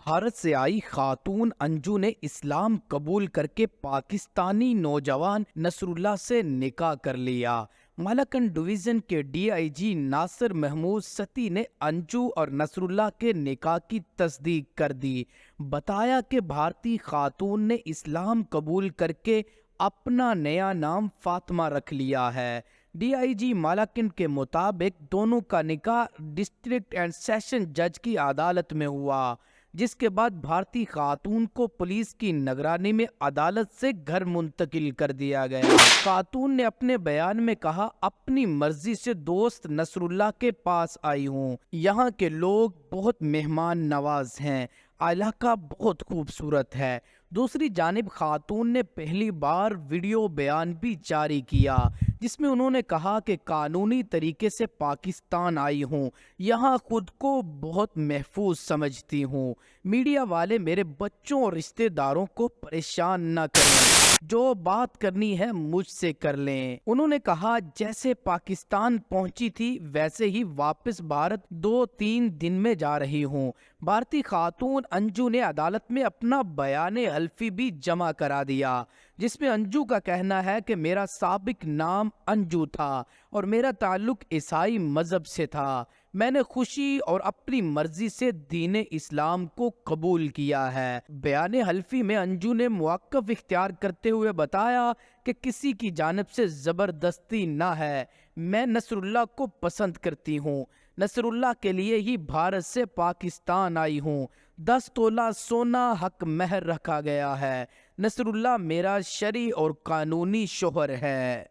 بھارت سے آئی خاتون انجو نے اسلام قبول کر کے پاکستانی نوجوان نصر اللہ سے نکاح کر لیا۔ مالاکنڈ ڈویژن کے ڈی آئی جی ناصر محمود ستی نے انجو اور نصر اللہ کے نکاح کی تصدیق کر دی۔ بتایا کہ بھارتی خاتون نے اسلام قبول کر کے اپنا نیا نام فاطمہ رکھ لیا ہے۔ ڈی آئی جی مالاکنڈ کے مطابق دونوں کا نکاح ڈسٹرکٹ اینڈ سیشن جج کی عدالت میں ہوا، جس کے بعد بھارتی خاتون کو پولیس کی نگرانی میں عدالت سے گھر منتقل کر دیا گیا۔ خاتون نے اپنے بیان میں کہا، اپنی مرضی سے دوست نصر اللہ کے پاس آئی ہوں۔ یہاں کے لوگ بہت مہمان نواز ہیں، علاقہ بہت خوبصورت ہے۔ دوسری جانب خاتون نے پہلی بار ویڈیو بیان بھی جاری کیا، جس میں انہوں نے کہا کہ قانونی طریقے سے پاکستان آئی ہوں، یہاں خود کو بہت محفوظ سمجھتی ہوں۔ میڈیا والے میرے بچوں اور رشتہ داروں کو پریشان نہ کریں، جو بات کرنی ہے مجھ سے کر لیں۔ انہوں نے کہا، جیسے پاکستان پہنچی تھی ویسے ہی واپس بھارت 2-3 دن میں جا رہی ہوں۔ بھارتی خاتون انجو نے عدالت میں اپنا بیان حلفی بھی جمع کرا دیا، جس میں انجو کا کہنا ہے کہ میرا سابق نام انجو تھا اور میرا تعلق عیسائی مذہب سے تھا۔ میں نے خوشی اور اپنی مرضی سے دین اسلام کو قبول کیا ہے۔ بیان حلفی میں انجو نے موقف اختیار کرتے ہوئے بتایا کہ کسی کی جانب سے زبردستی نہ ہے، میں نصر اللہ کو پسند کرتی ہوں، نصر اللہ کے لیے ہی بھارت سے پاکستان آئی ہوں۔ 10 تولہ سونا حق مہر رکھا گیا ہے۔ نصر اللہ میرا شرعی اور قانونی شوہر ہے۔